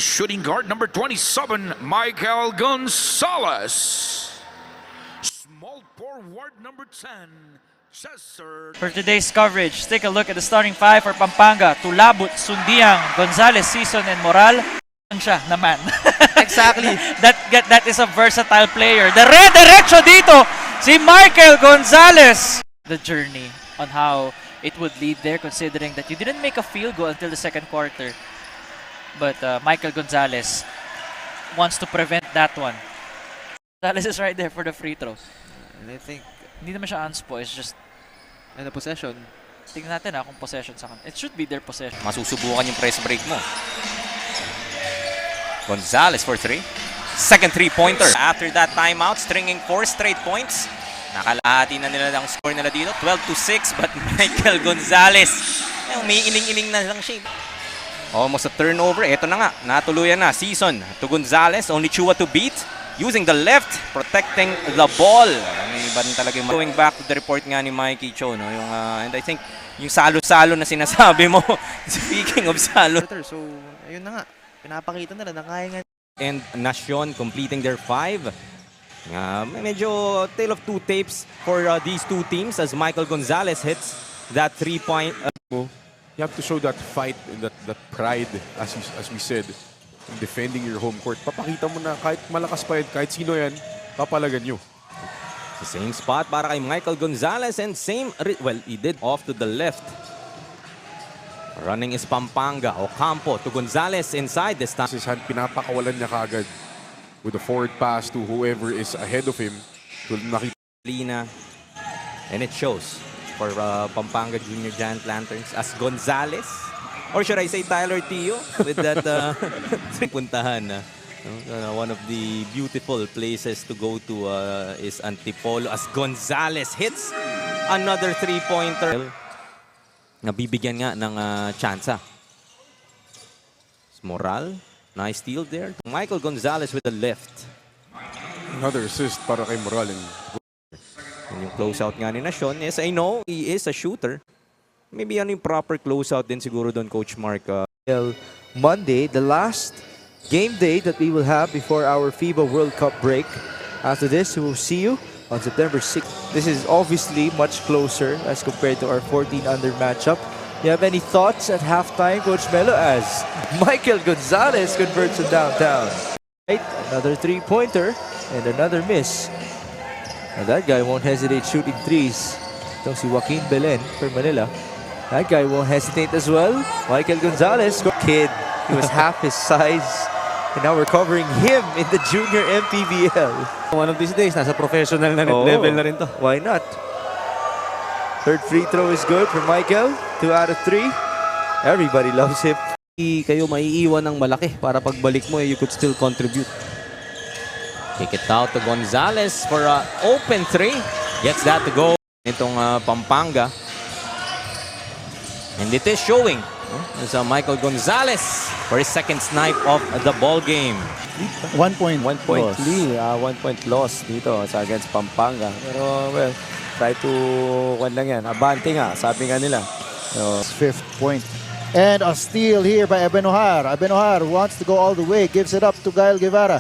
shooting guard number 27, Michael Gonzalez. Small forward number 10, Cesar. For today's coverage, take a look at the starting five for Pampanga. Tulabut, Sundiang, Gonzalez, Season, and Moral. Siya naman. Exactly. That is a versatile player. Derecho dito, si Michael Gonzalez. The journey on how it would lead there, considering that you didn't make a field goal until the second quarter. But Michael Gonzalez wants to prevent that one. Gonzalez is right there for the free throw. And I think, Hindi naman siya unspo, it's just, and the possession. tingnan natin kung possession sa kanila. It should be their possession. Masusubukan yung press break mo. Gonzalez for 3. Second three-pointer. After that timeout, stringing 4 straight points. Nakalahati na nila ang score nila dito. 12-6, but Michael Gonzalez, umiiling-iling na lang siya. Almost a turnover. Ito na nga. Natuluyan na. Season to Gonzalez. Only Chua to beat. Using the left. Protecting the ball. Ang iba rin talaga yung going back to the report nga ni Mikey Cho. No? Yung, and I think yung salo-salo na sinasabi mo. Speaking of salo. So, ayun na nga. Pinapakita nila na kaya nga. And Nacion completing their 5. Medyo tale of two tapes for these two teams as Michael Gonzalez hits that 3-point. You have to show that fight and that pride, as we said, in defending your home court. Papakita mo na kahit malakas pa yan, kahit sino yan, papalagan nyo. The same spot para kay Michael Gonzalez and same, well, he did off to the left. Running is Pampanga. Ocampo to Gonzalez inside this time. Pinapakawalan niya kaagad with a forward pass to whoever is ahead of him. Lina. And it shows for Pampanga Junior Giant Lanterns as Gonzalez. Or should I say Tyler Tio with that puntahan. One of the beautiful places to go to is Antipolo as Gonzalez hits another three-pointer. Nabibigyan nga ng tsansa. Moral, nice steal there. Michael Gonzalez with the left. Another assist para kay Moral. And yung closeout nga ni Nacion, yes, I know he is a shooter. Maybe ano yung proper closeout din siguro doon, Coach Mark. Monday, the last game day that we will have before our FIBA World Cup break. After this, we will see you on September 6th. This is obviously much closer as compared to our 14-under matchup. You have any thoughts at halftime, Coach Melo, as Michael Gonzalez converts to downtown? Right, another three-pointer and another miss. And that guy won't hesitate shooting threes. Itong si Joaquin Belen for Manila. That guy won't hesitate as well. Michael Gonzalez, kid, he was half his size. And now we're covering him in the Junior MPBL. One of these days, nasa professional na level na rin to. Why not? Third free throw is good for Michael. 2 out of 3. Everybody loves him. Kayo maiiwan ng malaki para pagbalik mo, you could still contribute. Kick it out to Gonzalez for an open 3. Gets that to go. Itong Pampanga. And it is showing. There's Michael Gonzalez for his second snipe of the ball game. 1 point. 1 point loss. lead, 1 point loss dito sa against Pampanga. Pero, well, try to, lang yan, abante nga, sabi nga nila. Fifth point. And a steal here by Abenojar. Abenojar wants to go all the way, gives it up to Gael Guevara.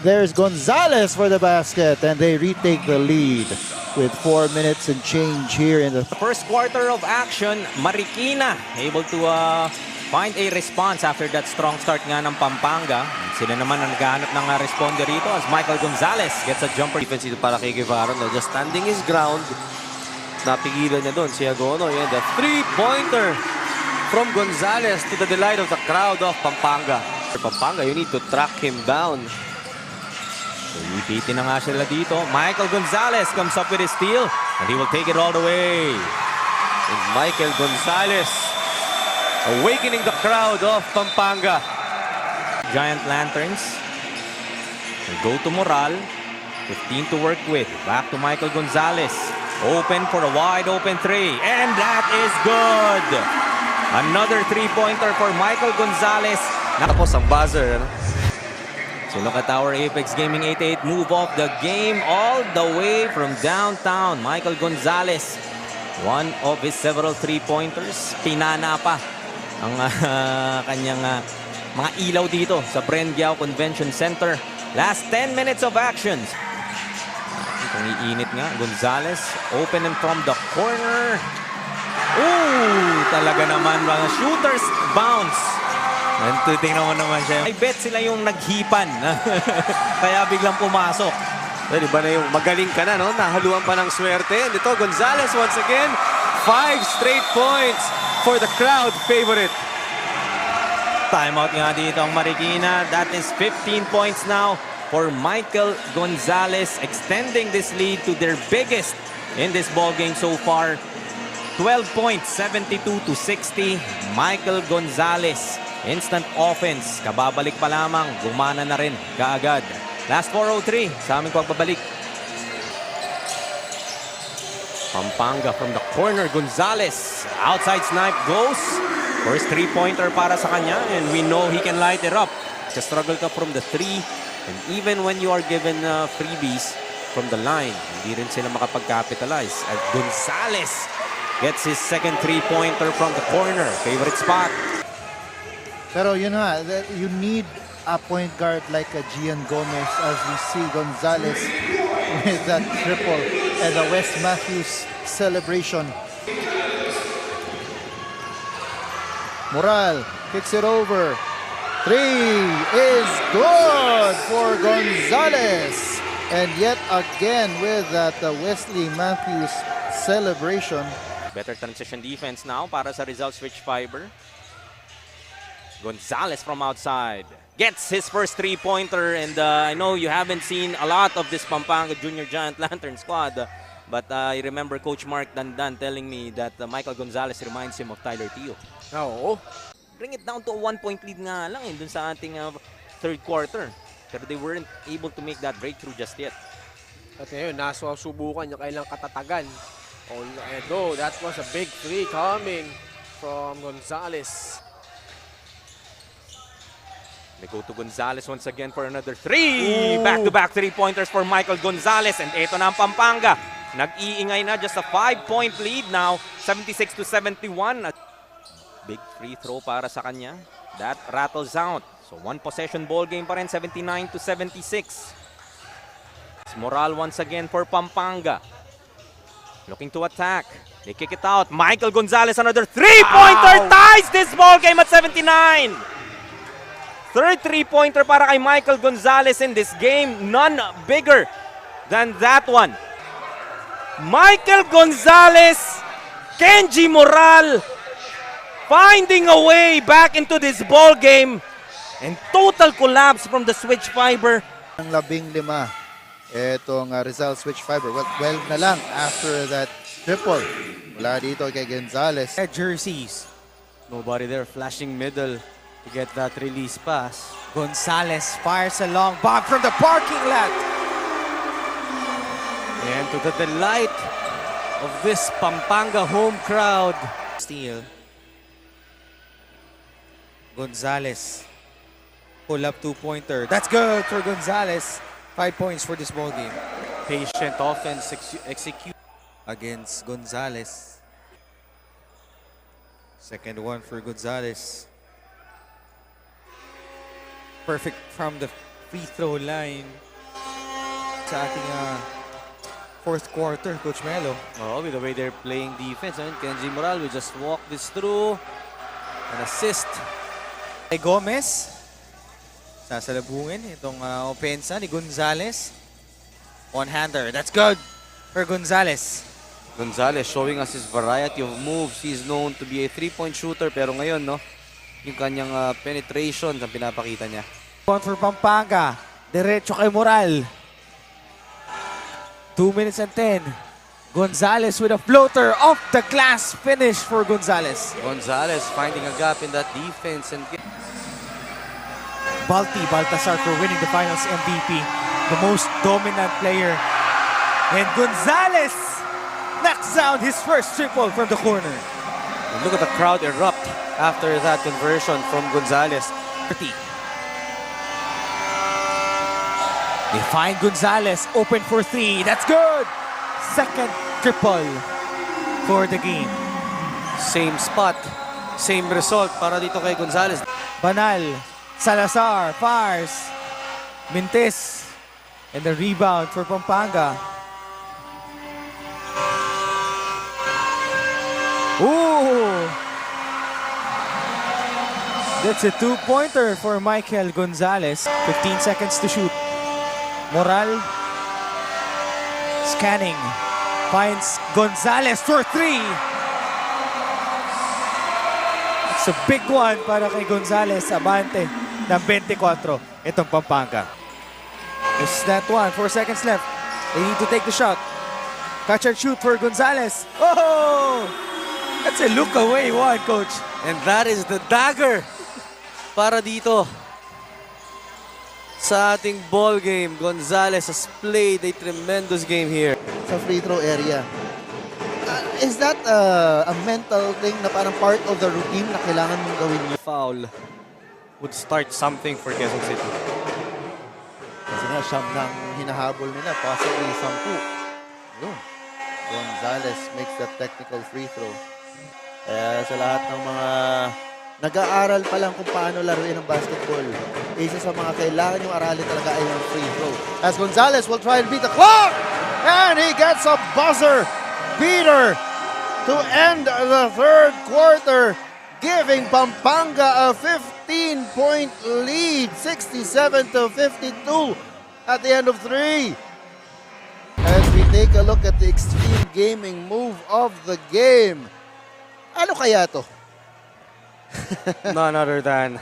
There's Gonzalez for the basket, and they retake the lead with 4 minutes and change here in the First quarter of action, Marikina able to find a response after that strong start nga ng Pampanga. Sila naman ang naghahanap ng responder rito as Michael Gonzalez gets a jumper. Defense dito para kay Guevara, no? Just standing his ground. Napigilan niya doon si Agono. Yan, the three-pointer from Gonzalez to the delight of the crowd of Pampanga. For Pampanga, you need to track him down. Ipitin na nga sila dito. Michael Gonzalez comes up with his steal and he will take it all the way. And Michael Gonzalez awakening the crowd of Pampanga. Giant Lanterns. They go to Moral. 15 to work with. Back to Michael Gonzalez. Open for a wide open 3. And that is good. Another three-pointer for Michael Gonzalez. Tapos ang buzzer. So look at our Apex Gaming 88 move off the game all the way from downtown. Michael Gonzalez, one of his several three-pointers. Pinana pa ang kanyang mga ilaw dito sa Brengiao Convention Center. Last 10 minutes of actions. Itong iinit nga, Gonzales, open and from the corner. Ooh, talaga naman mga shooters bounce. Tingnan mo naman siya. I bet sila yung naghipan. Kaya biglang pumasok. Di ba na yung magaling ka na, no? Nahaluan pa ng swerte. And ito, Gonzales once again. 5 straight points for the crowd favorite. Timeout nga dito ang Marikina. That is 15 points now for Michael Gonzales, extending this lead to their biggest in this ball game so far. 12 points, 72-60. Michael Gonzales, instant offense. Kababalik pa lamang, gumana na rin kaagad. Last 4:03 sa aming pagbabalik. Pampanga from the corner, Gonzales. Outside snipe goes. First three-pointer para sa kanya, and we know he can light it up. Struggle ka from the three, and even when you are given freebies from the line, hindi rin sila makapag-capitalize. At Gonzales gets his second three-pointer from the corner. Favorite spot. Pero yun nga, you need a point guard like a Gian Gomez as we see Gonzales with that triple and the Wes Matthews celebration. Moral kicks it over. Three is good for Gonzales. And yet again with that Wesley Matthews celebration. Better transition defense now para sa Rizal Switch Fiber. Gonzales from outside gets his first three-pointer, and I know you haven't seen a lot of this Pampanga Junior Giant Lantern squad, but I remember Coach Mark Dandan telling me that Michael Gonzales reminds him of Tyler Teo. Oo. Bring it down to a 1-point lead nga lang dun sa ating third quarter. Pero they weren't able to make that breakthrough just yet. At ngayon, nasusubukan yung kailang katatagan. Although that was a big three coming from Gonzales. They go to Gonzales once again for another three. Back-to-back three-pointers for Michael Gonzales. And eto na ang Pampanga. Nag-iingay na, just a 5-point lead now. 76-71. Big free throw para sa kanya. That rattles out. So one possession ball game pa rin, 79-76. Moral once again for Pampanga. Looking to attack. They kick it out. Michael Gonzales, another three-pointer, ties this ball game at 79. Third three-pointer para kay Michael Gonzales in this game. None bigger than that one. Michael Gonzales, Kenji Moral, finding a way back into this ball game. And total collapse from the Switch Fiber. Ang 15. Etong Rizal Switch Fiber. Well, 12 na lang after that triple. Mula dito kay Gonzales. Jerseys. Nobody there flashing middle to get that release pass. Gonzales fires a long bomb from the parking lot. And to the delight of this Pampanga home crowd. Steal. Gonzales. Pull up two-pointer. That's good for Gonzales. 5 points for this ball game. Patient offense execute. Against Gonzales. Second one for Gonzales. Perfect from the free throw line. Sa ating fourth quarter, Coach Melo. Oh, with the way they're playing defense. And Kenji Moral will just walk this through. An assist. Kay Gomez. Sasalabungin itong opensa ni Gonzales. One-hander. That's good for Gonzales. Gonzales showing us his variety of moves. He's known to be a three-point shooter. Pero ngayon, no, yung kanyang penetration ang pinapakita niya. One for Pampanga. Diretso kay Moral. 2 minutes and 10. Gonzales with a floater off the glass finish for Gonzales. Gonzales finding a gap in that defense and Baltasar for winning the finals MVP. The most dominant player. And Gonzales knocks down his first triple from the corner. and look at the crowd erupt after that conversion from Gonzales. They find Gonzales open for three. That's good. Second triple for the game. Same spot, same result para dito kay Gonzales. Banal Salazar fires. Mintis. And the rebound for Pampanga. Ooh! That's a two-pointer for Michael Gonzalez. 15 seconds to shoot. Moral scanning. Finds Gonzalez for three. It's a big one para kay Gonzalez. Abante ng 24. Itong Pampanga. This is that one. 4 seconds left. They need to take the shot. Catch and shoot for Gonzalez. Oh! That's a look away one, coach. And that is the dagger para dito sa ating ball game. Gonzalez has played a tremendous game here. Sa free throw area. Is that a mental thing na parang part of the routine na kailangan mong gawin yun? Foul would start something for Quezon City. Kasi nga, siyam nang hinahabol nila. Possibly 10. Yun. Gonzalez makes that technical free throw. Kaya sa lahat ng mga nag-aaral pa lang kung paano laruin ang basketball, isa sa mga kailangan yung aralin talaga ay ang free throw. As Gonzalez will try and beat the clock! And he gets a buzzer beater to end the third quarter, giving Pampanga a 15-point lead, 67-52 at the end of 3. As we take a look at the Extreme Gaming move of the game, ano kaya to? None other than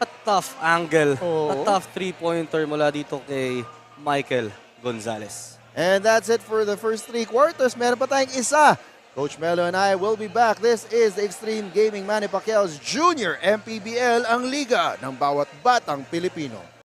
a tough angle, Oo. a tough three-pointer mula dito kay Michael Gonzalez. And that's it for the first 3 quarters. Meron pa tayong isa. Coach Melo and I will be back. This is the Extreme Gaming Manny Pacquiao's Junior MPBL, ang liga ng bawat batang Pilipino.